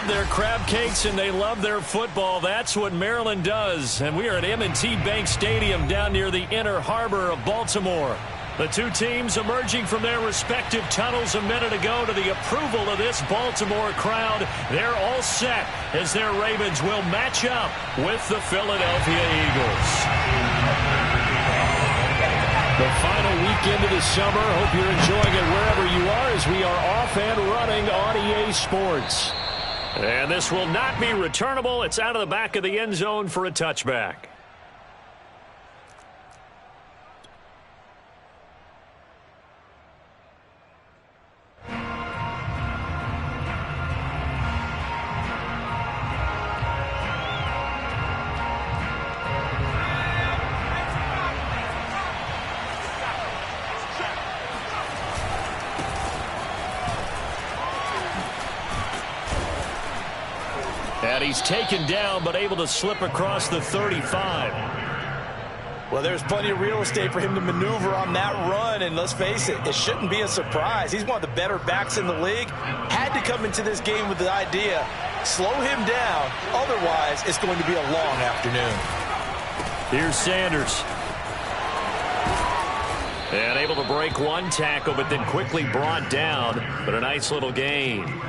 love their crab cakes and they love their football. That's what Maryland does. And we are at M&T Bank Stadium down near the Inner Harbor of Baltimore. The two teams emerging from their respective tunnels a minute ago to the approval of this Baltimore crowd. They're all set as their Ravens will match up with the Philadelphia Eagles. The final weekend of the summer. Hope you're enjoying it wherever you are as we are off and running on EA Sports. And this will not be returnable. It's out of the back of the end zone for a touchback. And he's taken down, but able to slip across the 35. Well, there's plenty of real estate for him to maneuver on that run, and let's face it, it shouldn't be a surprise. He's one of the better backs in the league. Had to come into this game with the idea, slow him down, otherwise it's going to be a long afternoon. Here's Sanders. And able to break one tackle, but then quickly brought down, but a nice little gain.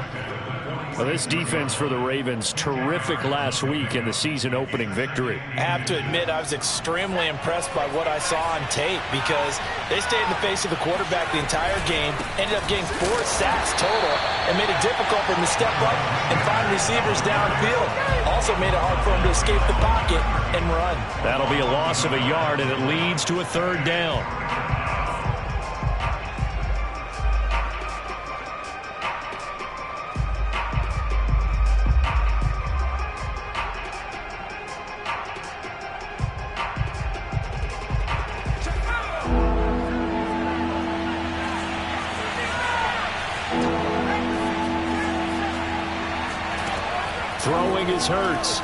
Well, this defense for the Ravens, terrific last week in the season-opening victory. I have to admit, I was extremely impressed by what I saw on tape because they stayed in the face of the quarterback the entire game, ended up getting 4 sacks total, and made it difficult for him to step up and find receivers downfield. Also made it hard for him to escape the pocket and run. That'll be a loss of a yard, and it leads to a 3rd down. Throwing is Hurts.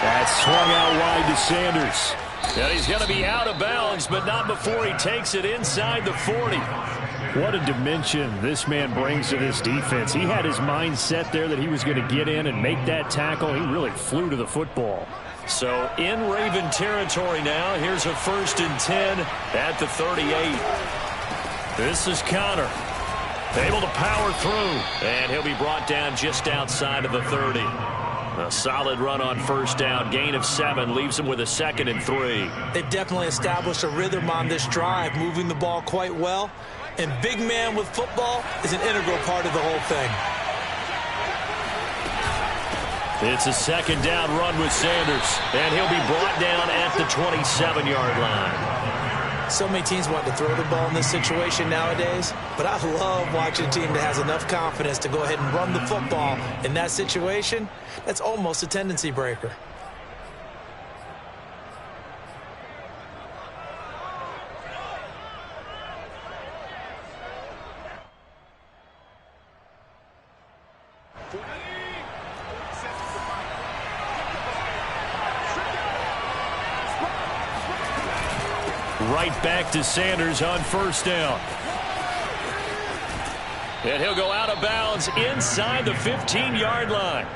That's swung out wide to Sanders. And he's going to be out of bounds, but not before he takes it inside the 40. What a dimension this man brings to this defense. He had his mind set there that he was going to get in and make that tackle. He really flew to the football. So in Raven territory now. Here's a 1st and 10 at the 38. This is Connor. Able to power through, and he'll be brought down just outside of the 30. A solid run on 1st down, gain of 7, leaves him with a 2nd and 3. They've definitely established a rhythm on this drive, moving the ball quite well. And big man with football is an integral part of the whole thing. It's a 2nd down run with Sanders, and he'll be brought down at the 27-yard line. So many teams want to throw the ball in this situation nowadays, but I love watching a team that has enough confidence to go ahead and run the football in that situation. That's almost a tendency breaker. Right back to Sanders on 1st down. And he'll go out of bounds inside the 15-yard line.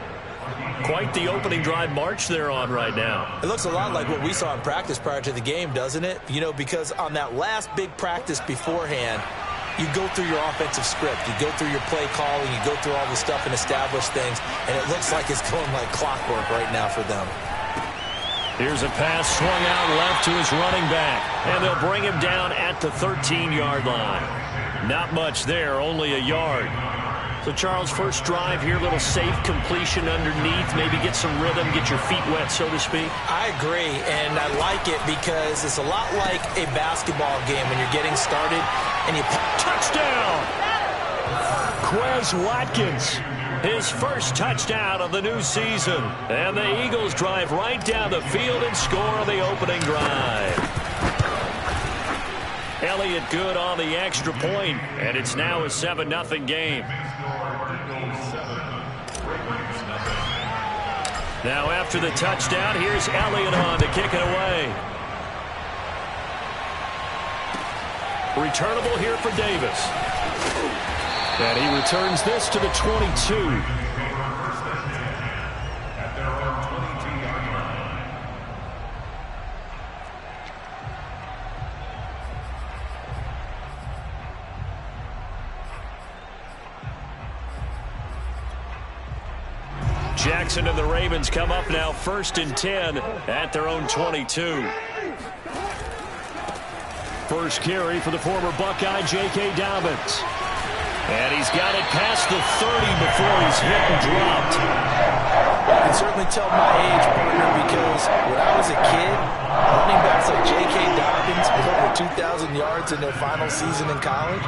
Quite the opening drive march they're on right now. It looks a lot like what we saw in practice prior to the game, doesn't it? You know, because on that last big practice beforehand, you go through your offensive script. You go through your play calling. You go through all the stuff and establish things. And it looks like it's going like clockwork right now for them. Here's a pass swung out left to his running back. And they'll bring him down at the 13-yard line. Not much there, only a yard. So, Charles, first drive here, little safe completion underneath. Maybe get some rhythm, get your feet wet, so to speak. I agree, and I like it because it's a lot like a basketball game when you're getting started and you... Touchdown! Quez Watkins. His first touchdown of the new season. And the Eagles drive right down the field and score on the opening drive. Elliott good on the extra point, and it's now a 7-0 game. Now after the touchdown, here's Elliott on to kick it away. Returnable here for Davis. And he returns this to the 22. Jackson and the Ravens come up now 1st and 10 at their own 22. First carry for the former Buckeye, J.K. Dobbins. And he's got it past the 30 before he's hit and dropped. I can certainly tell my age, partner, because when I was a kid, running backs like J.K. Dobbins with over 2,000 yards in their final season in college,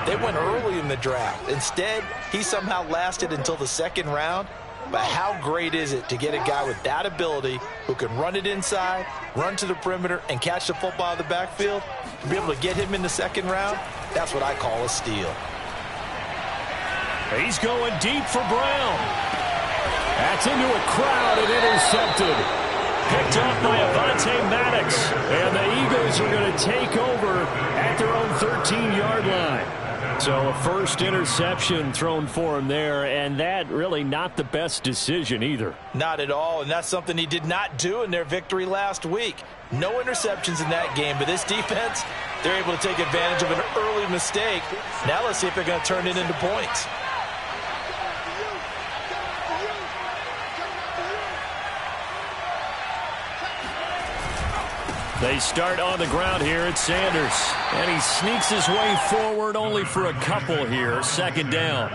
they went early in the draft. Instead, he somehow lasted until the 2nd round. But how great is it to get a guy with that ability who can run it inside, run to the perimeter, and catch the football out of the backfield? To be able to get him in the 2nd round, that's what I call a steal. He's going deep for Brown. That's into a crowd and intercepted. Picked up by Avonte Maddox. And the Eagles are going to take over at their own 13-yard line. So a first interception thrown for him there, and that really not the best decision either. Not at all, and that's something he did not do in their victory last week. No interceptions in that game, but this defense, they're able to take advantage of an early mistake. Now let's see if they're going to turn it into points. They start on the ground here at Sanders. And he sneaks his way forward only for a couple here. 2nd down.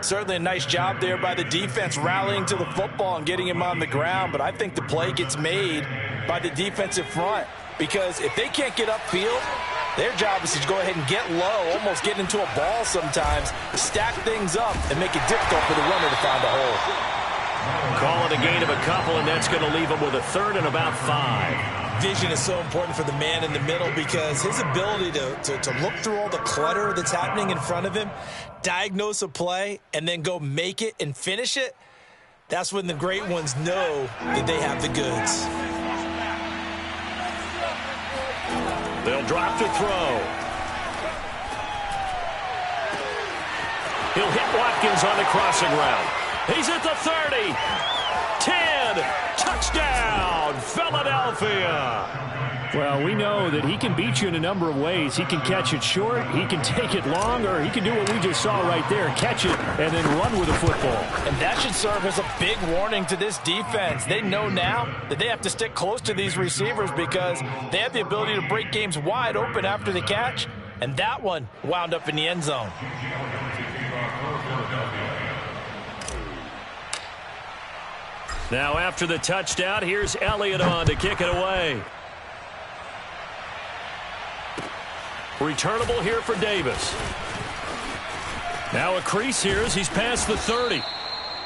Certainly a nice job there by the defense rallying to the football and getting him on the ground. But I think the play gets made by the defensive front. Because if they can't get upfield, their job is to go ahead and get low, almost get into a ball sometimes, stack things up, and make it difficult for the runner to find a hole. Call it a gain of a couple, and that's going to leave him with a 3rd and about 5. Vision is so important for the man in the middle because his ability to look through all the clutter that's happening in front of him, diagnose a play, and then go make it and finish it, that's when the great ones know that they have the goods. They'll drop to throw. He'll hit Watkins on the crossing route. He's at the 30. 10. Touchdown, Philadelphia. Well, we know that he can beat you in a number of ways. He can catch it short, he can take it long, or he can do what we just saw right there, catch it and then run with the football. And that should serve as a big warning to this defense. They know now that they have to stick close to these receivers because they have the ability to break games wide open after the catch, and that one wound up in the end zone. Now after the touchdown, here's Elliott on to kick it away. Returnable here for Davis. Now a crease here as he's past the 30.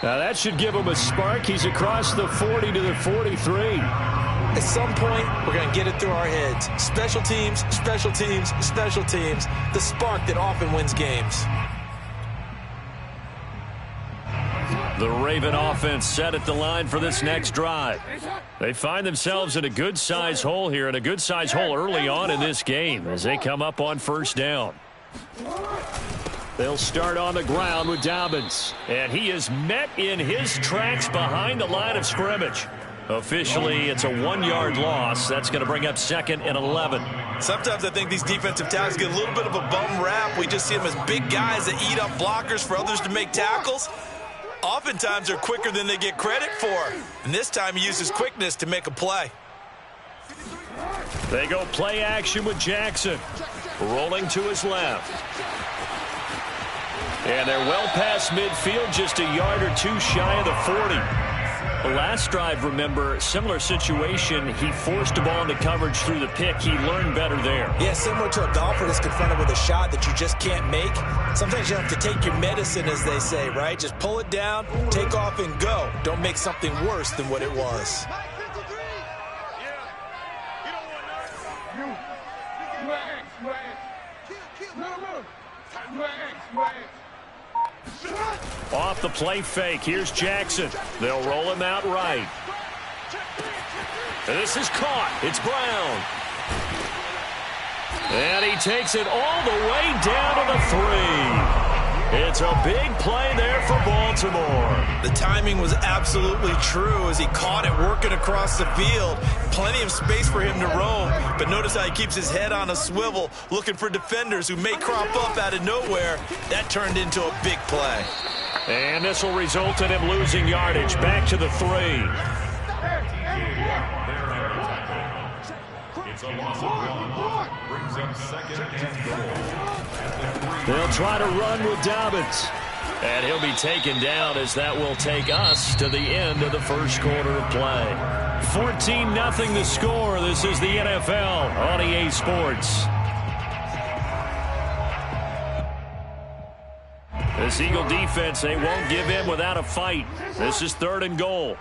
Now that should give him a spark. He's across the 40 to the 43. At some point, we're going to get it through our heads. Special teams, special teams, special teams. The spark that often wins games. The Raven offense set at the line for this next drive. They find themselves in a good-sized hole here, and a good-sized hole early on in this game as they come up on 1st down. They'll start on the ground with Dobbins, and he is met in his tracks behind the line of scrimmage. Officially, it's a 1-yard loss. That's going to bring up 2nd and 11. Sometimes I think these defensive tackles get a little bit of a bum rap. We just see them as big guys that eat up blockers for others to make tackles. Oftentimes, they're quicker than they get credit for. And this time, he uses quickness to make a play. They go play action with Jackson. Rolling to his left. And they're well past midfield, just a yard or two shy of the 40. The last drive, remember, similar situation. He forced the ball into coverage through the pick. He learned better there. Yeah, similar to a golfer that's confronted with a shot that you just can't make. Sometimes you have to take your medicine, as they say, right? Just pull it down, take off, and go. Don't make something worse than what it was. Off the play fake, here's Jackson. They'll roll him out right. This is caught. It's Brown. And he takes it all the way down to the 3. It's a big play there for Baltimore. The timing was absolutely true as he caught it working across the field. Plenty of space for him to roam, but notice how he keeps his head on a swivel, looking for defenders who may crop up out of nowhere. That turned into a big play. And this will result in him losing yardage. Back to the 3. It's a loss of 1. Brings up 2nd and goal. They'll try to run with Dobbins. And he'll be taken down as that will take us to the end of the first quarter of play. 14-0 the score. This is the NFL on EA Sports. This Eagle defense, they won't give in without a fight. This is 3rd and goal.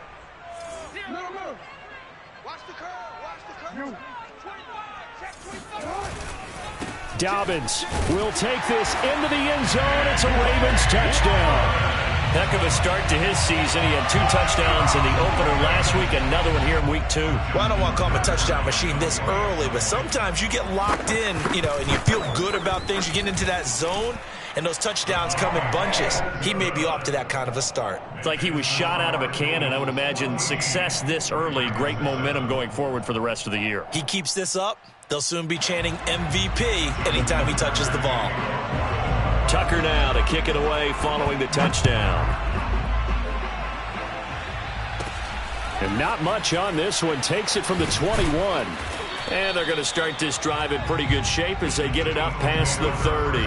Dobbins will take this into the end zone. It's a Ravens touchdown. Heck of a start to his season. He had 2 touchdowns in the opener last week, another one here in week 2. Well, I don't want to call him a touchdown machine this early, but sometimes you get locked in, and you feel good about things. You get into that zone, and those touchdowns come in bunches. He may be off to that kind of a start. It's like he was shot out of a cannon. I would imagine success this early, great momentum going forward for the rest of the year. He keeps this up, they'll soon be chanting MVP anytime he touches the ball. Tucker now to kick it away following the touchdown. And not much on this one. Takes it from the 21. And they're going to start this drive in pretty good shape as they get it up past the 30.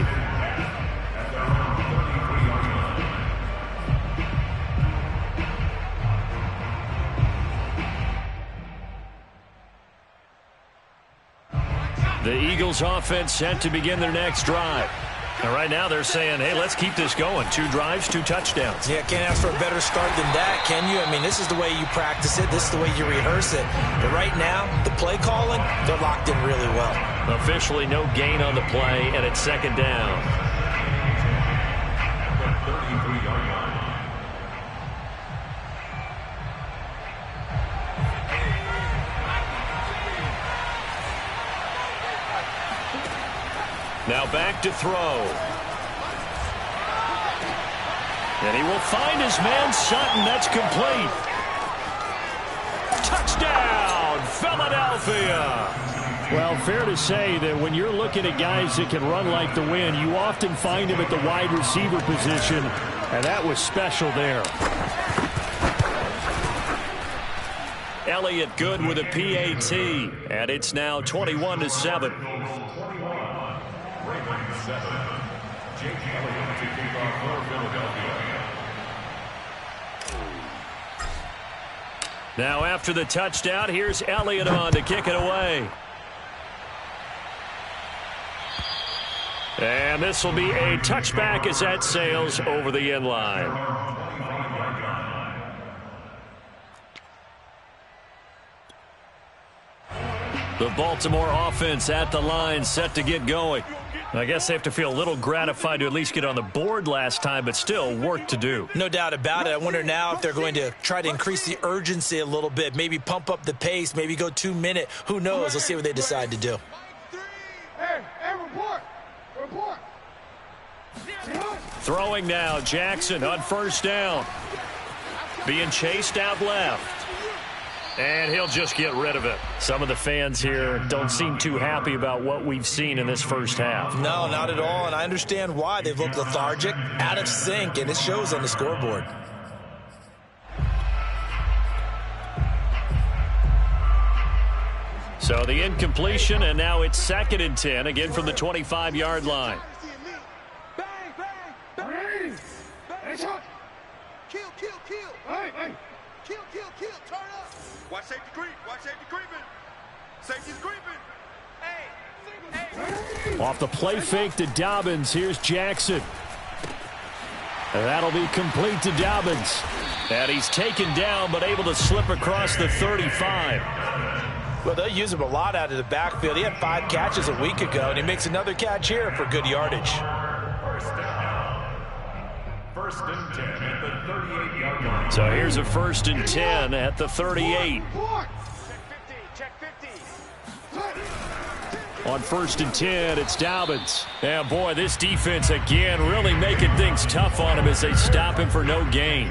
The Eagles offense set to begin their next drive. And right now they're saying, hey, let's keep this going. 2 drives, 2 touchdowns. Yeah, can't ask for a better start than that, can you? I mean, this is the way you practice it. This is the way you rehearse it. But right now, the play calling, they're locked in really well. Officially no gain on the play, and it's 2nd down. Now back to throw. And he will find his man Sutton. That's complete. Touchdown, Philadelphia. Well, fair to say that when you're looking at guys that can run like the wind, you often find him at the wide receiver position, and that was special there. Elliott good with a PAT, and it's now 21-7. Now after the touchdown, here's Elliott on to kick it away. And this will be a touchback as that sails over the end line. The Baltimore offense at the line, set to get going. I guess they have to feel a little gratified to at least get on the board last time, but still work to do. No doubt about it. I wonder now if they're going to try to increase the urgency a little bit, maybe pump up the pace, maybe go 2-minute. Who knows? Let's see what they decide to do. Throwing now, Jackson on 1st down. Being chased out left. And he'll just get rid of it. Some of the fans here don't seem too happy about what we've seen in this first half. No, not at all, and I understand why. They've looked lethargic, out of sync, and it shows on the scoreboard. So the incompletion, and now it's 2nd and 10, again from the 25-yard line. Bang, bang, bang. Kill, kill, kill. Hey. Kill, turn up. Watch safety creep. Watch safety creeping. Safety's creeping. Hey. Off the play fake to Dobbins. Here's Jackson. And that'll be complete to Dobbins. And he's taken down, but able to slip across the 35. Well, they'll use him a lot out of the backfield. He had 5 catches a week ago, and he makes another catch here for good yardage. First and 10 at the 38-yard line. So here's a 1st and 10 at the 38. Check 50. On 1st and 10, it's Dobbins. Yeah, boy, this defense again really making things tough on him as they stop him for no gain.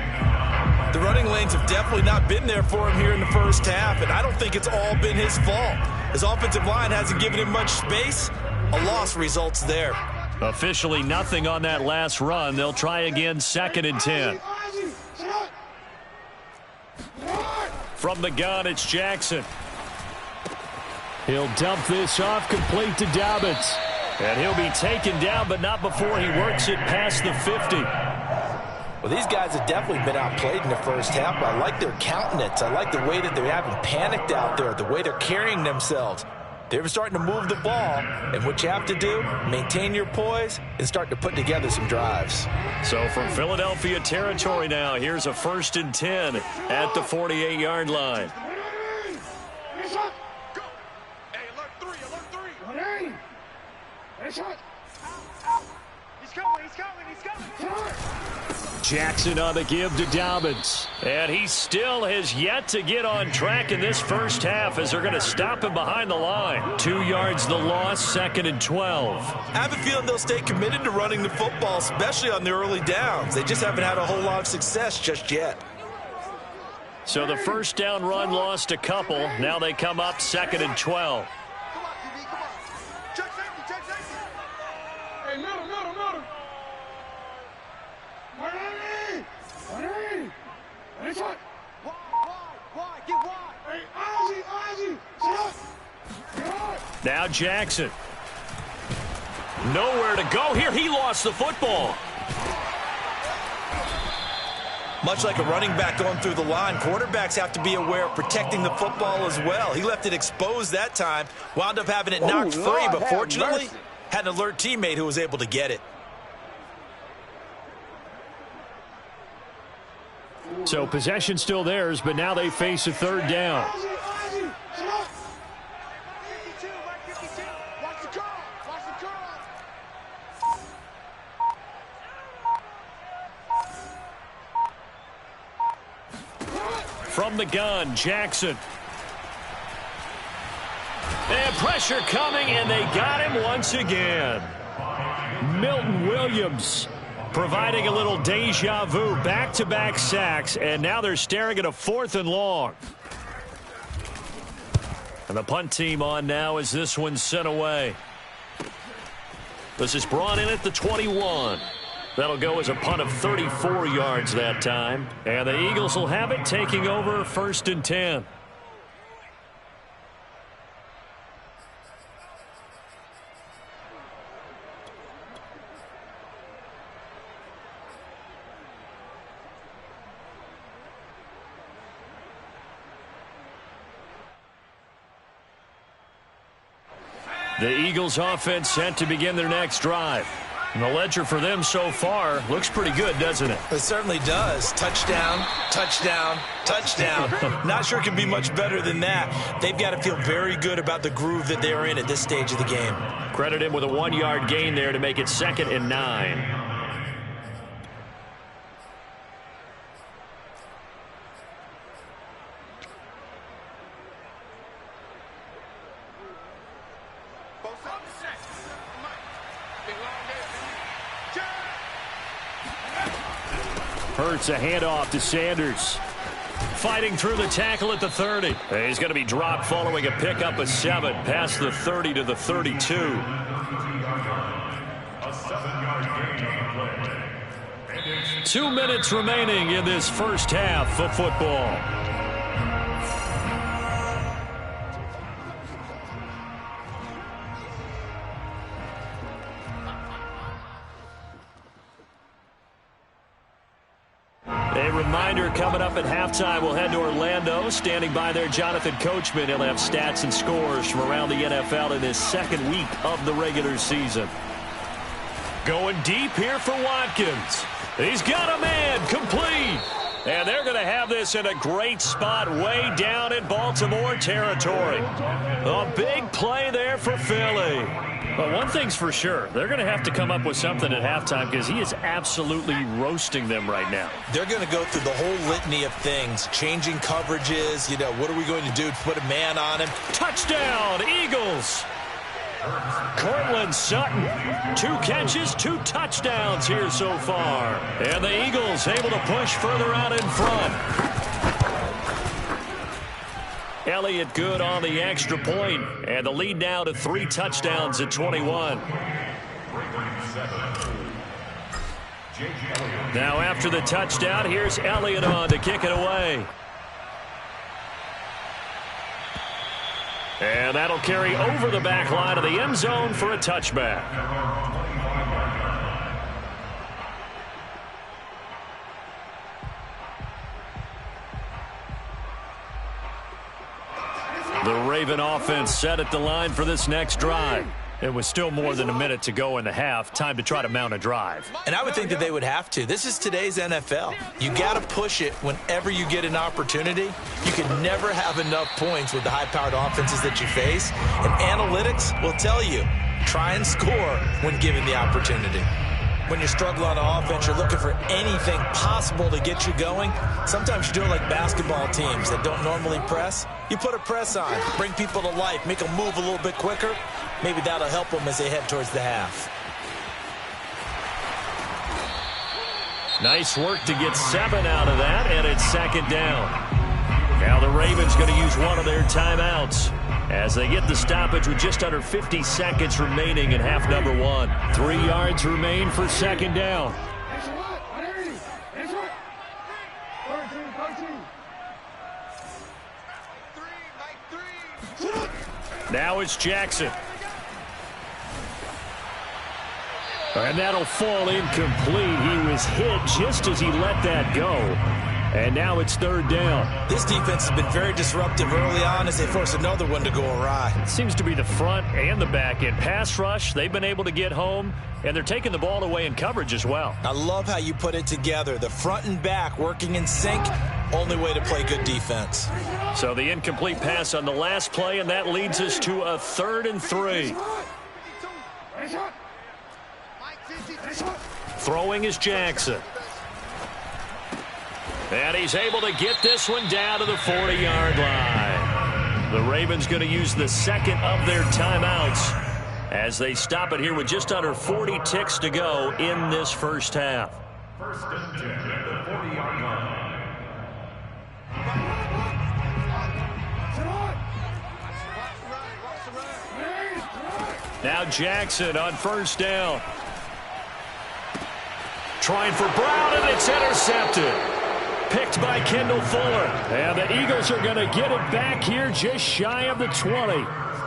The running lanes have definitely not been there for him here in the first half, and I don't think it's all been his fault. His offensive line hasn't given him much space. A loss results there. Officially nothing on that last run. They'll try again, 2nd and 10. From the gun, it's Jackson. He'll dump this off, complete to Dobbins. And he'll be taken down, but not before he works it past the 50. Well, these guys have definitely been outplayed in the first half, but I like their countenance. I like the way that they're having panicked out there, the way they're carrying themselves. They're starting to move the ball, and what you have to do, maintain your poise and start to put together some drives. So from Philadelphia territory now, here's a 1st and 10 at the 48-yard line. Jackson on the give to Dobbins. And he still has yet to get on track in this first half as they're going to stop him behind the line. 2 yards the loss, 2nd and 12. I have a feeling they'll stay committed to running the football, especially on the early downs. They just haven't had a whole lot of success just yet. So the first down run lost a couple. Now they come up 2nd and 12. Come on, QB, come on. Check safety, check safety. Hey, middle. Wide, get wide. Hey, Ozzie, Now Jackson. Nowhere to go here. He lost the football. Much like a running back going through the line, quarterbacks have to be aware of protecting the football as well. He left it exposed that time, wound up having it knocked free, but fortunately had an alert teammate who was able to get it. So possession still theirs, but now they face a 3rd down. Watch the curl. From the gun, Jackson. And pressure coming, and they got him once again. Milton Williams providing a little deja vu, back-to-back sacks, and now they're staring at a 4th and long. And the punt team on now as this one's sent away. This is brought in at the 21. That'll go as a punt of 34 yards that time. And the Eagles will have it, taking over 1st and 10. The Eagles offense set to begin their next drive. And the ledger for them so far looks pretty good, doesn't it? It certainly does. Touchdown, touchdown, touchdown. Not sure it can be much better than that. They've got to feel very good about the groove that they're in at this stage of the game. Credit him with a 1-yard gain there to make it 2nd and 9. Hurts a handoff to Sanders. Fighting through the tackle at the 30. He's going to be dropped following a pickup of 7 past the 30 to the 32. A 7-yard gain on the play. 2 minutes remaining in this first half of football. A reminder coming up at halftime, we'll head to Orlando. Standing by there, Jonathan Coachman. He'll have stats and scores from around the NFL in his 2nd week of the regular season. Going deep here for Watkins. He's got a man, complete. And they're going to have this in a great spot way down in Baltimore territory. A big play there for Philly. But one thing's for sure, they're going to have to come up with something at halftime because he is absolutely roasting them right now. They're going to go through the whole litany of things, changing coverages. You know, what are we going to do to put a man on him? Touchdown, Eagles. Cortland Sutton, 2 catches, 2 touchdowns here so far. And the Eagles able to push further out in front. Elliott good on the extra point, and the lead now to 3 touchdowns at 21. Now after the touchdown, here's Elliott on to kick it away. And that'll carry over the back line of the end zone for a touchback. The Raven offense set at the line for this next drive. It was still more than a minute to go in the half. Time to try to mount a drive. And I would think that they would have to. This is today's NFL. You got to push it whenever you get an opportunity. You can never have enough points with the high-powered offenses that you face. And analytics will tell you, try and score when given the opportunity. When you're struggling on offense, you're looking for anything possible to get you going. Sometimes you do it like basketball teams that don't normally press. You put a press on, bring people to life, make them move a little bit quicker. Maybe that'll help them as they head towards the half. Nice work to get 7 out of that, and it's second down. Now the Ravens going to use one of their timeouts as they get the stoppage with just under 50 seconds remaining in half number 1. 3 yards remain for second down. Now it's Jackson. And that'll fall incomplete. He was hit just as he let that go. And now it's third down. This defense has been very disruptive early on as they force another one to go awry. It seems to be the front and the back end. Pass rush, they've been able to get home, and they're taking the ball away in coverage as well. I love how you put it together. The front and back working in sync, only way to play good defense. So the incomplete pass on the last play, and that leads us to a 3rd and 3. Throwing is Jackson. And he's able to get this one down to the 40-yard line. The Ravens going to use the second of their timeouts as they stop it here with just under 40 ticks to go in this first half. 1st and 10 at the 40-yard line. Now Jackson on first down. Trying for Brown, and it's intercepted. Picked by Kendall Fuller. And the Eagles are going to get it back here just shy of the 20.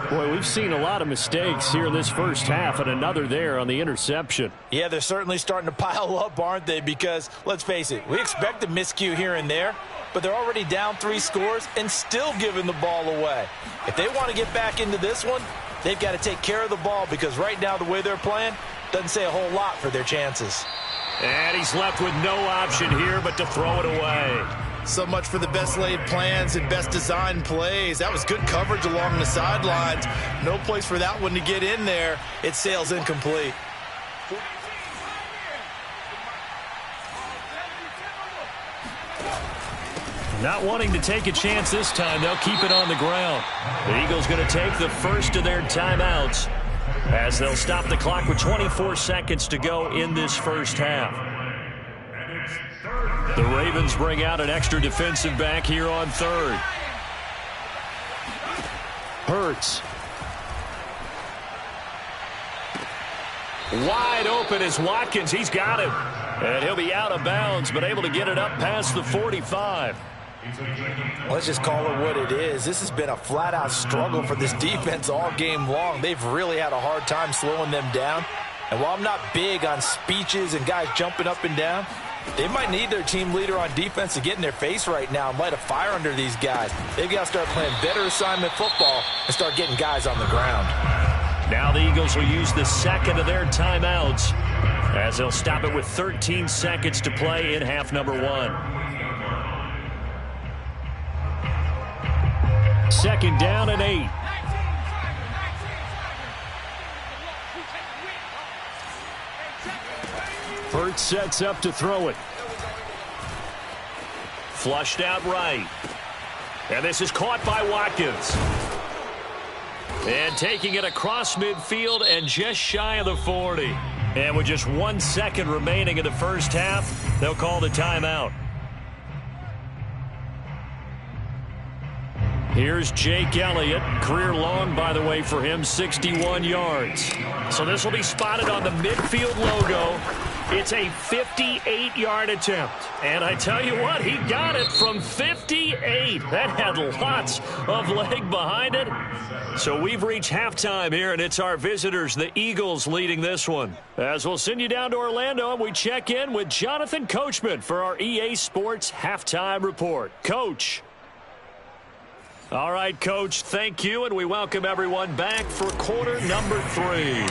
Boy, we've seen a lot of mistakes here in this first half, and another there on the interception. Yeah, they're certainly starting to pile up, aren't they? Because, let's face it, we expect a miscue here and there, but they're already down 3 scores and still giving the ball away. If they want to get back into this one, they've got to take care of the ball because right now the way they're playing doesn't say a whole lot for their chances. And he's left with no option here but to throw it away. So much for the best laid plans and best designed plays. That was good coverage along the sidelines. No place for that one to get in there. It sails incomplete. Not wanting to take a chance this time. They'll keep it on the ground. The Eagles going to take the first of their timeouts as they'll stop the clock with 24 seconds to go in this first half. The Ravens bring out an extra defensive back here on 3rd. Hurts. Wide open is Watkins. He's got him. And he'll be out of bounds, but able to get it up past the 45. Let's just call it what it is. This has been a flat-out struggle for this defense all game long. They've really had a hard time slowing them down. And while I'm not big on speeches and guys jumping up and down, they might need their team leader on defense to get in their face right now and light a fire under these guys. They've got to start playing better assignment football and start getting guys on the ground. Now the Eagles will use the second of their timeouts as they'll stop it with 13 seconds to play in half number 1. 2nd down and 8. Hurts sets up to throw it. Flushed out right. And this is caught by Watkins. And taking it across midfield and just shy of the 40. And with just 1 second remaining in the first half, they'll call the timeout. Here's Jake Elliott. Career long, by the way, for him, 61 yards. So this will be spotted on the midfield logo. It's a 58-yard attempt. And I tell you what, he got it from 58. That had lots of leg behind it. So we've reached halftime here, and it's our visitors, the Eagles, leading this one. As we'll send you down to Orlando, and we check in with Jonathan Coachman for our EA Sports Halftime Report. Coach. All right, Coach, thank you, and we welcome everyone back for quarter number 3.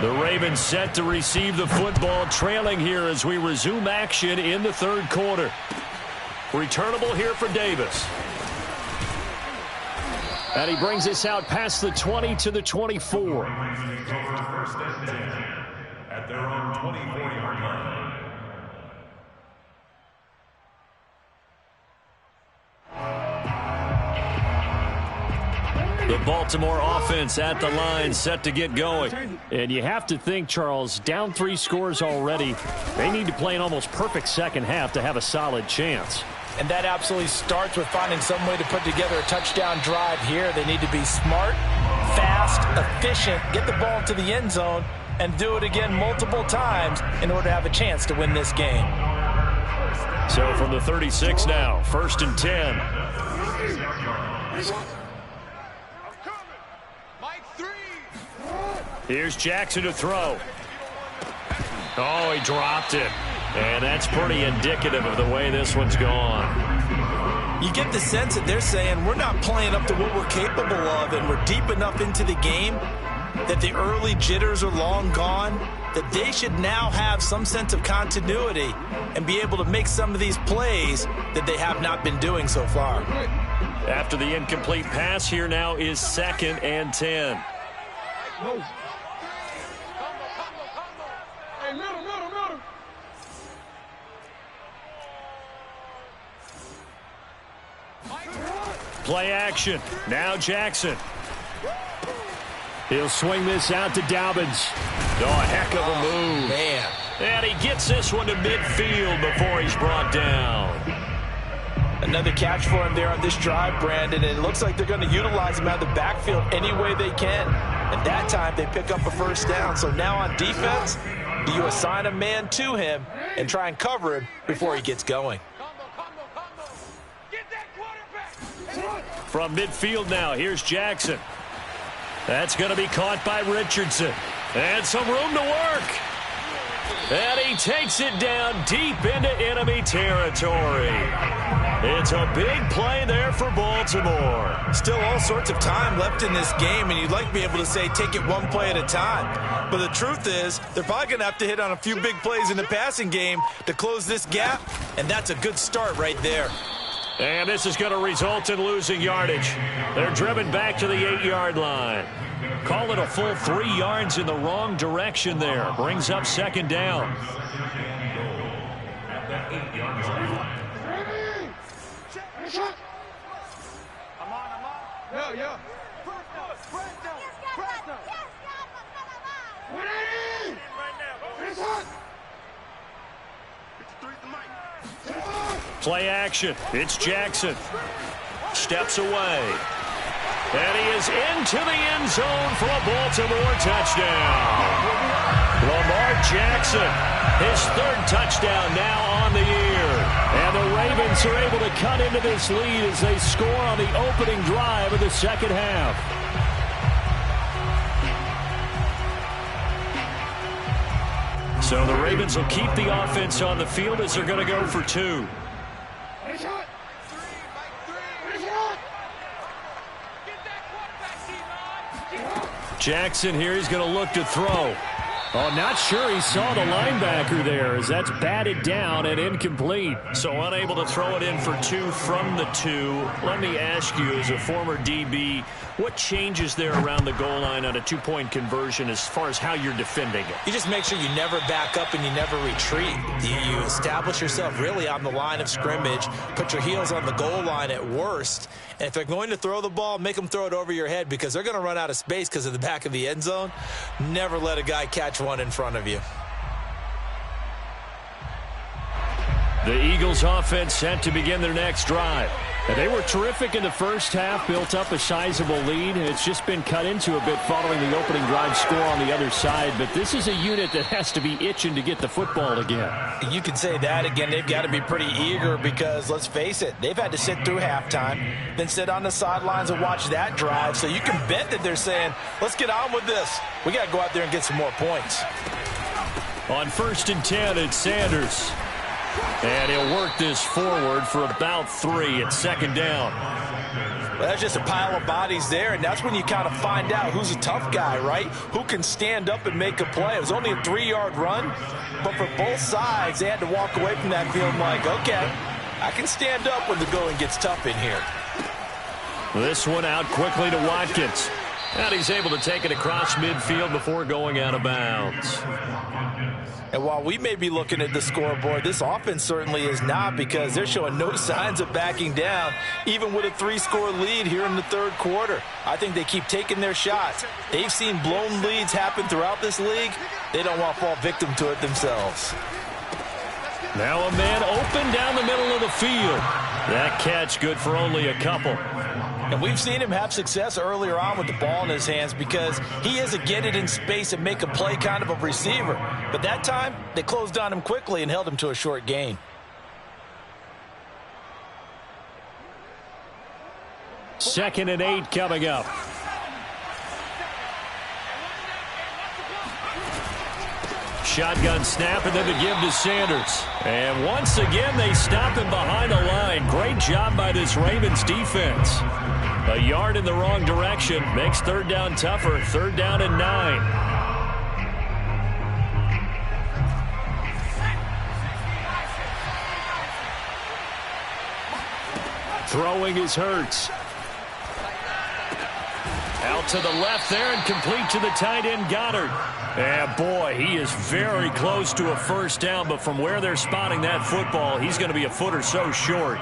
The Ravens set to receive the football, trailing here as we resume action in the third quarter. Returnable here for Davis. And he brings us out past the 20 to the 24. First and 10 at their own 24-yard line. The Baltimore offense at the line, set to get going. And you have to think, Charles, down 3 scores already. They need to play an almost perfect second half to have a solid chance. And that absolutely starts with finding some way to put together a touchdown drive here. They need to be smart, fast, efficient, get the ball to the end zone, and do it again multiple times in order to have a chance to win this game. So from the 36 now, 1st and 10. Here's Jackson to throw. Oh, he dropped it. And that's pretty indicative of the way this one's gone. You get the sense that they're saying we're not playing up to what we're capable of, and we're deep enough into the game that the early jitters are long gone, that they should now have some sense of continuity and be able to make some of these plays that they have not been doing so far. After the incomplete pass, here now is 2nd and 10. Play action. Now Jackson. He'll swing this out to Dobbins. Oh, a heck of a move. Man. And he gets this one to midfield before he's brought down. Another catch for him there on this drive, Brandon, and it looks like they're going to utilize him out of the backfield any way they can. And that time they pick up a first down. So now on defense, do you assign a man to him and try and cover him before he gets going? From midfield now, here's Jackson. That's going to be caught by Richardson. And some room to work. And he takes it down deep into enemy territory. It's a big play there for Baltimore. Still all sorts of time left in this game, and you'd like to be able to say take it one play at a time. But the truth is, they're probably going to have to hit on a few big plays in the passing game to close this gap, and that's a good start right there. And this is going to result in losing yardage. They're driven back to the 8-yard line. Call it a full 3 yards in the wrong direction there. Brings up 2nd down. Play action. It's Jackson. Steps away. And he is into the end zone for a Baltimore touchdown. Lamar Jackson, his 3rd touchdown now on the year. And the Ravens are able to cut into this lead as they score on the opening drive of the second half. So the Ravens will keep the offense on the field as they're going to go for 2. Jackson here, he's going to look to throw. Oh, not sure he saw the linebacker there as that's batted down and incomplete. So unable to throw it in for 2 from the 2. Let me ask you, as a former DB, what changes there around the goal line on a 2-point conversion as far as how you're defending it? You just make sure you never back up and you never retreat. You establish yourself really on the line of scrimmage, put your heels on the goal line at worst, and if they're going to throw the ball, make them throw it over your head because they're going to run out of space because of the back of the end zone. Never let a guy catch one in front of you. The Eagles offense set to begin their next drive. And they were terrific in the first half, built up a sizable lead. It's just been cut into a bit following the opening drive score on the other side. But this is a unit that has to be itching to get the football again. You can say that again. They've got to be pretty eager because, let's face it, they've had to sit through halftime, then sit on the sidelines and watch that drive. So you can bet that they're saying, let's get on with this. We got to go out there and get some more points. On 1st and 10, it's Sanders. And he'll work this forward for about 3 at 2nd down. Well, that's just a pile of bodies there, and that's when you kind of find out who's a tough guy, right? Who can stand up and make a play. It was only a 3-yard run, but for both sides, they had to walk away from that feeling like, okay, I can stand up when the going gets tough in here. This one out quickly to Watkins. And he's able to take it across midfield before going out of bounds. And while we may be looking at the scoreboard, this offense certainly is not, because they're showing no signs of backing down, even with a 3-score lead here in the 3rd quarter. I think they keep taking their shots. They've seen blown leads happen throughout this league. They don't want to fall victim to it themselves. Now a man open down the middle of the field. That catch good for only a couple. And we've seen him have success earlier on with the ball in his hands because he is a get it in space and make a play kind of a receiver. But that time, they closed on him quickly and held him to a short gain. Second and 8 coming up. Shotgun snap, and then the give to Sanders. And once again, they stop him behind the line. Great job by this Ravens defense. A yard in the wrong direction makes 3rd down tougher. 3rd down and 9. Throwing is Hurts. Out to the left there and complete to the tight end, Goddard. And boy, he is very close to a 1st down, but from where they're spotting that football, he's going to be a foot or so short.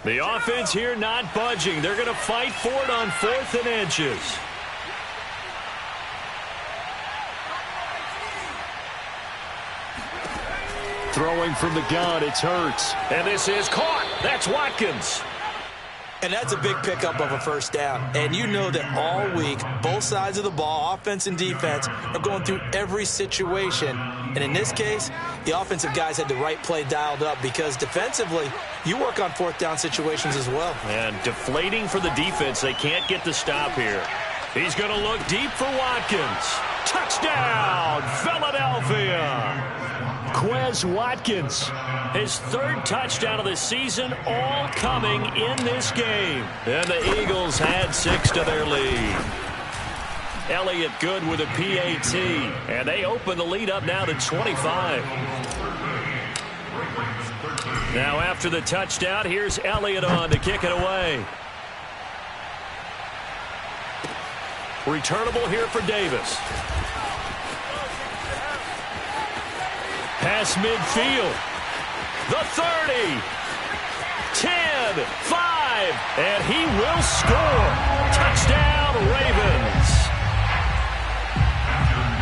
The offense here not budging. They're going to fight for it on 4th and inches. Throwing from the gun, it's Hurts. And this is caught. That's Watkins. And that's a big pickup of a 1st down. And you know that all week, both sides of the ball, offense and defense, are going through every situation. And in this case, the offensive guys had the right play dialed up because defensively, you work on 4th down situations as well. And deflating for the defense. They can't get the stop here. He's going to look deep for Watkins. Touchdown, Philadelphia. Quez Watkins, his 3rd touchdown of the season, all coming in this game. And the Eagles add 6 to their lead. Elliott good with a PAT. And they open the lead up now to 25. Now after the touchdown, here's Elliott on to kick it away. Returnable here for Davis. Pass midfield. The 30. 10. 5. And he will score. Touchdown, Ravens.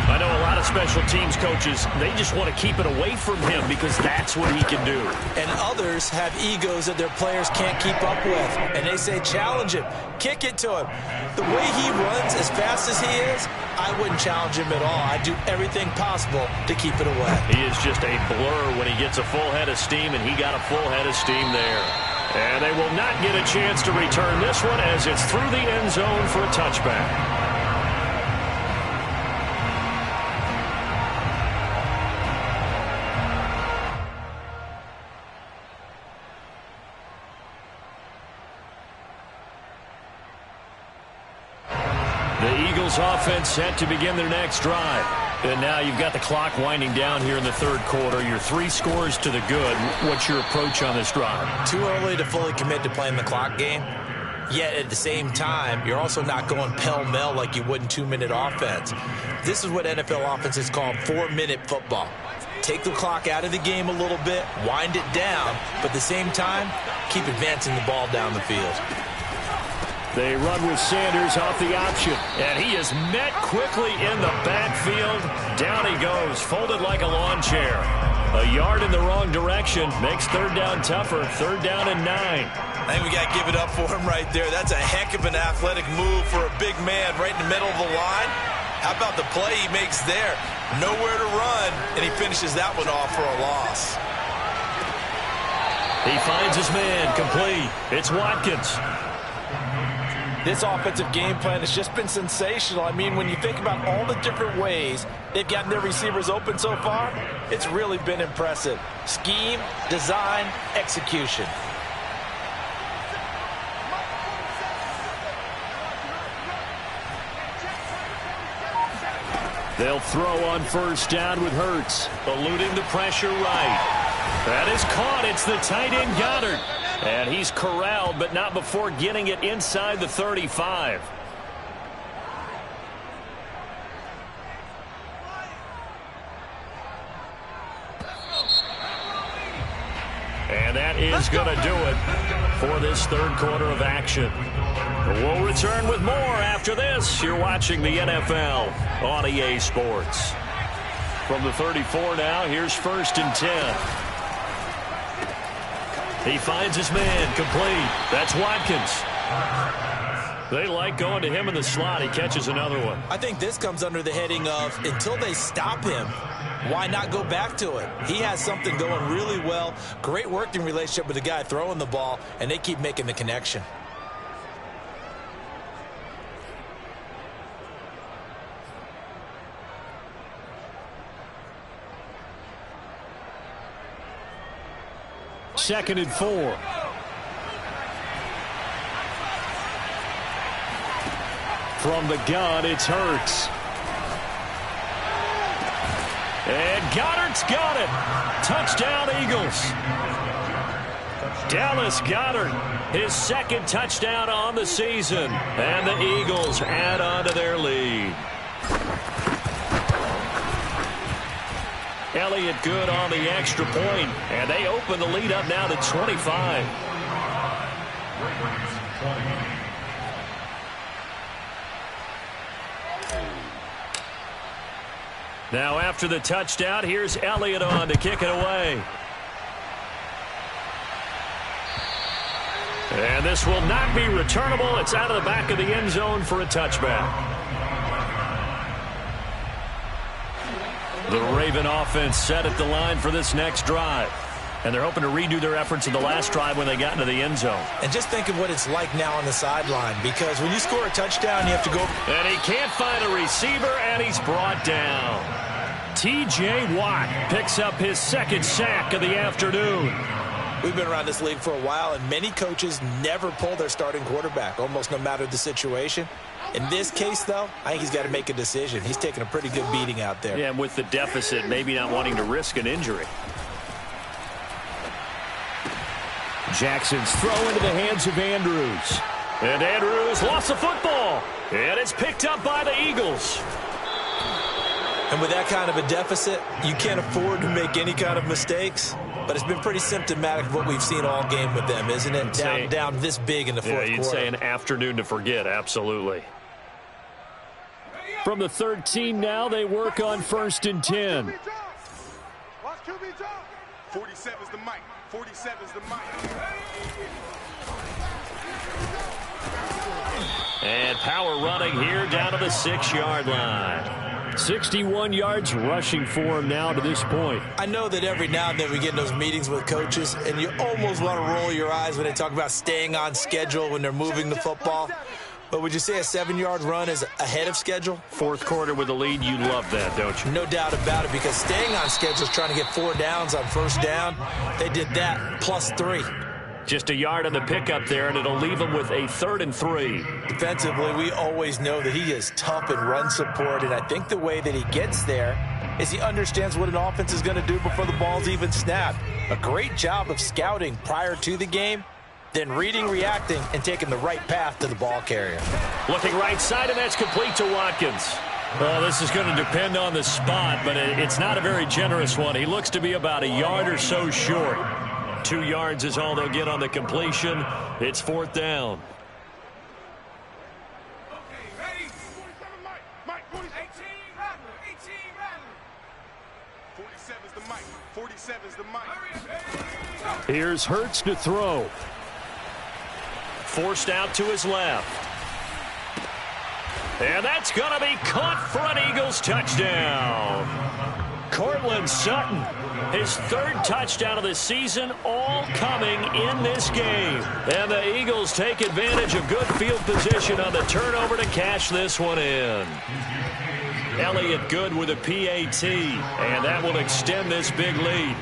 I know a lot of special teams coaches, they just want to keep it away from him because that's what he can do. And others have egos that their players can't keep up with. And they say, challenge him. Kick it to him. The way he runs as fast as he is, I wouldn't challenge him at all. I'd do everything possible to keep it away. He is just a blur when he gets a full head of steam, and he got a full head of steam there. And they will not get a chance to return this one as it's through the end zone for a touchback. The Eagles offense set to begin their next drive. And now you've got the clock winding down here in the 3rd quarter. Your 3 scores to the good. What's your approach on this drive? Too early to fully commit to playing the clock game. Yet at the same time, you're also not going pell-mell like you would in 2-minute offense. This is what NFL offenses call 4-minute football. take the clock out of the game a little bit, wind it down, but at the same time, keep advancing the ball down the field. They run with Sanders off the option, and he is met quickly in the backfield. Down he goes, folded like a lawn chair. A yard in the wrong direction makes third down tougher. Third down and 9. I think we got to give it up for him right there. That's a heck of an athletic move for a big man right in the middle of the line. How about the play he makes there? Nowhere to run, and he finishes that one off for a loss. He finds his man, complete. It's Watkins. This offensive game plan has just been sensational. I mean, when you think about all the different ways they've gotten their receivers open so far, it's really been impressive. Scheme, design, execution. They'll throw on first down with Hurts, eluding the pressure right. That is caught. It's the tight end Goddard. And he's corralled, but not before getting it inside the 35. And that is going to do it for this third quarter of action. We'll return with more after this. You're watching the NFL on EA Sports. From the 34 now, here's first and 10. He finds his man, complete. That's Watkins. They like going to him in the slot. He catches another one. I think this comes under the heading of until they stop him, why not go back to it? He has something going really well. Great working relationship with the guy throwing the ball, and they keep making the connection. Second and 4. From the gun, it's Hurts. And Goddard's got it. Touchdown, Eagles. Dallas Goedert, his second touchdown on the season. And the Eagles add on to their lead. Elliott good on the extra point, and they open the lead up now to 25. Now after the touchdown, here's Elliott on to kick it away. And this will not be returnable. It's out of the back of the end zone for a touchback. The Raven offense set at the line for this next drive. And they're hoping to redo their efforts in the last drive when they got into the end zone. And just think of what it's like now on the sideline, because when you score a touchdown, you have to go. And he can't find a receiver, and he's brought down. T.J. Watt picks up his second sack of the afternoon. We've been around this league for a while, and many coaches never pull their starting quarterback, almost no matter the situation. In this case, though, I think he's got to make a decision. He's taking a pretty good beating out there. Yeah, and with the deficit, maybe not wanting to risk an injury. Jackson's throw into the hands of Andrews. And Andrews lost the football. And it's picked up by the Eagles. And with that kind of a deficit, you can't afford to make any kind of mistakes. But it's been pretty symptomatic of what we've seen all game with them, isn't it? Down this big in the fourth quarter. Yeah, you'd say an afternoon to forget, absolutely. From the 13 now, they work on first and 10. Watch QB jump. 47's the mic. 47's the mic. And power running here down to the 6-yard line. 61 yards rushing for him now to this point. I know that every now and then we get in those meetings with coaches, and you almost want to roll your eyes when they talk about staying on schedule when they're moving the football. But would you say a 7-yard run is ahead of schedule? Fourth quarter with a lead, you love that, don't you? No doubt about it, because staying on schedule is trying to get 4 downs on first down. They did that plus 3. Just a yard on the pickup there, and it'll leave him with a 3rd and 3. Defensively, we always know that he is tough in run support, and I think the way that he gets there is he understands what an offense is going to do before the ball's even snapped. A great job of scouting prior to the game, then reading, reacting, and taking the right path to the ball carrier. Looking right side, and that's complete to Watkins. Well, this is going to depend on the spot, but it's not a very generous one. He looks to be about a yard or so short. 2 yards is all they'll get on the completion. It's 4th down. 47's the mic. 47's the mic. Here's Hurts to throw. Forced out to his left. And that's going to be caught for an Eagles touchdown. Cortland Sutton, his 3rd touchdown of the season, all coming in this game. And the Eagles take advantage of good field position on the turnover to cash this one in. Elliott good with a PAT, and that will extend this big lead.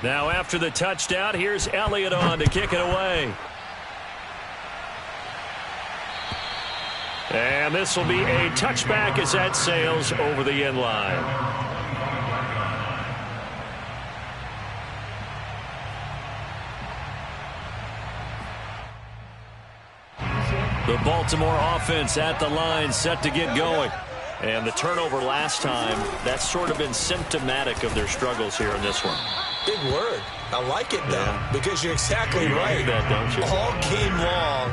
Now after the touchdown, here's Elliott on to kick it away. And this will be a touchback as that sails over the end line. The Baltimore offense at the line, set to get going. And the turnover last time, that's sort of been symptomatic of their struggles here in this one. Big word. I like it, though, because you're exactly right. That, don't you? All game long,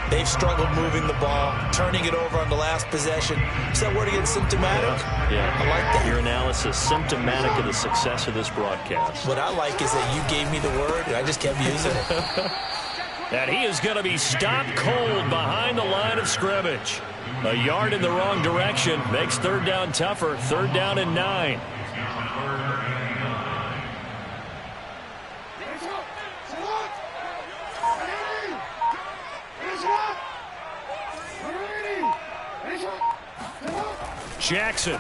they've struggled moving the ball, turning it over on the last possession. Is that word again, symptomatic? Yeah. I like that. Your analysis, symptomatic of the success of this broadcast. What I like is that you gave me the word, and I just kept using it. And he is going to be stopped cold behind the line of scrimmage. A yard in the wrong direction makes 3rd down tougher. 3rd down and 9. Jackson.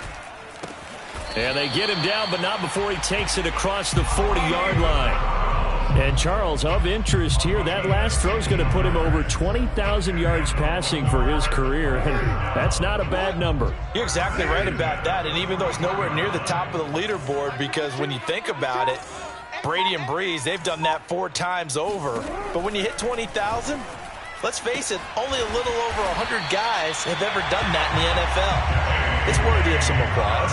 And they get him down, but not before he takes it across the 40-yard line. And, Charles, of interest here, that last throw is going to put him over 20,000 yards passing for his career. And that's not a bad number. You're exactly right about that. And even though it's nowhere near the top of the leaderboard, because when you think about it, Brady and Breeze, they've done that 4 times over. But when you hit 20,000, let's face it, only a little over 100 guys have ever done that in the NFL. It's worthy of some applause.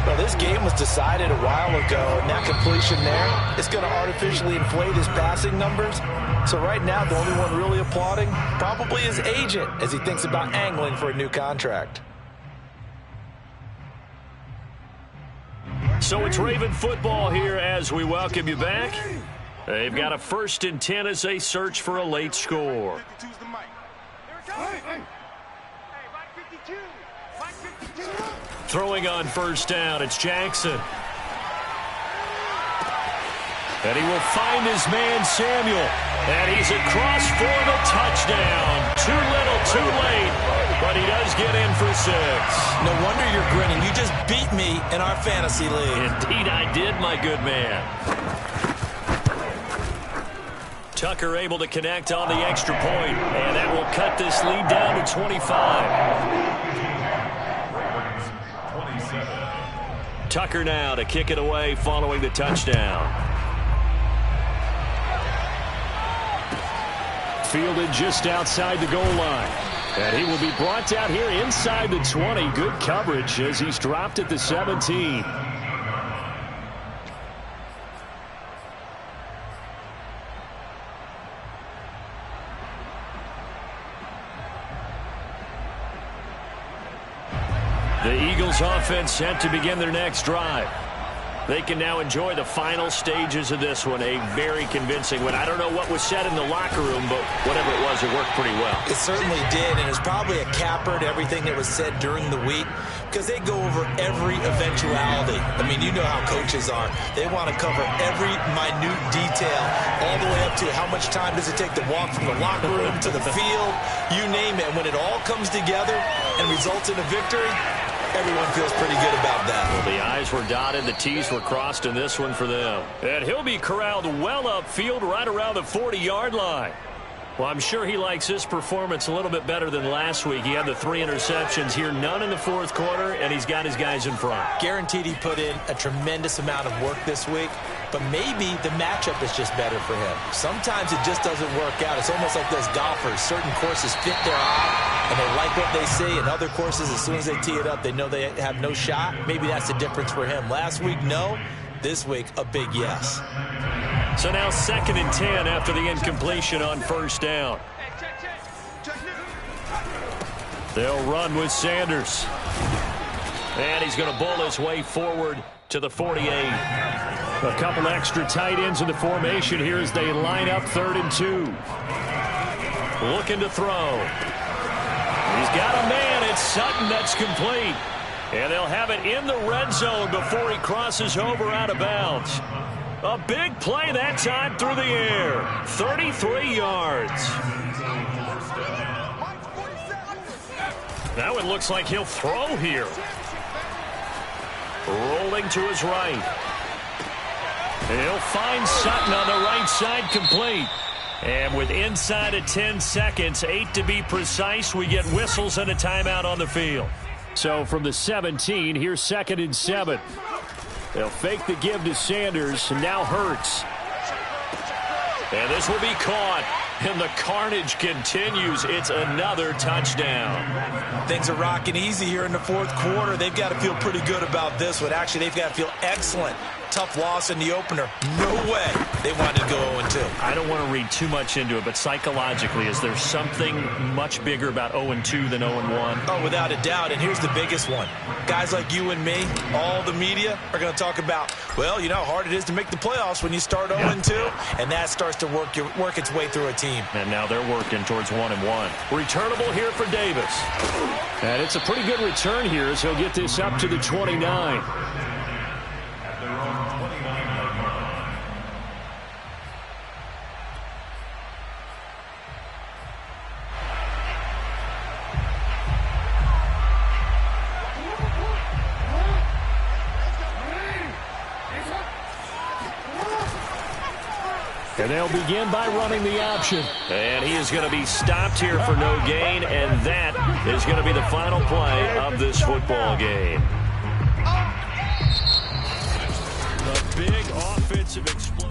Well, this game was decided a while ago, and that completion there is going to artificially inflate his passing numbers. So right now, the only one really applauding probably his agent as he thinks about angling for a new contract. So it's Raven football here as we welcome you back. They've got a 1st and 10 as they search for a late score. 52's the mic. Throwing on 1st down, it's Jackson. And he will find his man, Samuel. And he's across for the touchdown. Too little, too late. But he does get in for 6. No wonder you're grinning. You just beat me in our fantasy league. Indeed I did, my good man. Tucker able to connect on the extra point. And that will cut this lead down to 25. Tucker now to kick it away following the touchdown. Fielded just outside the goal line. And he will be brought down here inside the 20. Good coverage as he's dropped at the 17. The Eagles offense set to begin their next drive. They can now enjoy the final stages of this one. A very convincing one. I don't know what was said in the locker room, but whatever it was, it worked pretty well. It certainly did, and it's probably a capper to everything that was said during the week because they go over every eventuality. I mean, you know how coaches are. They want to cover every minute detail, all the way up to how much time does it take to walk from the locker room to the field, you name it. When it all comes together and results in a victory, everyone feels pretty good about that. Well, the I's were dotted, the T's were crossed in this one for them. And he'll be corralled well upfield right around the 40-yard line. Well, I'm sure he likes his performance a little bit better than last week. He had the 3 interceptions here, none in the fourth quarter, and he's got his guys in front. Guaranteed he put in a tremendous amount of work this week, but maybe the matchup is just better for him. Sometimes it just doesn't work out. It's almost like those golfers. Certain courses fit their eye, and they like what they see, and other courses, as soon as they tee it up, they know they have no shot. Maybe that's the difference for him. Last week, no. This week, a big yes. So now 2nd and 10 after the incompletion on first down. They'll run with Sanders. And he's going to bowl his way forward to the 48. A couple extra tight ends in the formation here as they line up 3rd and 2. Looking to throw. He's got a man. It's Sutton. That's complete. And they'll have it in the red zone before he crosses over out of bounds. A big play that time through the air. 33 yards. Now it looks like he'll throw here. Rolling to his right. He'll find Sutton on the right side, complete. And with inside of 10 seconds, 8 to be precise, we get whistles and a timeout on the field. So from the 17, here's 2nd and 7. They'll fake the give to Sanders, and now Hurts. And this will be caught. And the carnage continues. It's another touchdown. Things are rocking easy here in the fourth quarter. They've got to feel pretty good about this one. Actually, they've got to feel excellent. Tough loss in the opener. No way they wanted to go 0-2. I don't want to read too much into it, but psychologically, is there something much bigger about 0-2 than 0-1? Oh, without a doubt, and here's the biggest one. Guys like you and me, all the media, are going to talk about, well, you know how hard it is to make the playoffs when you start 0-2, and that starts to work its way through a team. And now they're working towards 1-1. Returnable here for Davis. And it's a pretty good return here as he'll get this up to the 29. And they'll begin by running the option. And he is going to be stopped here for no gain, and that is going to be the final play of this football game. The big offensive explosion.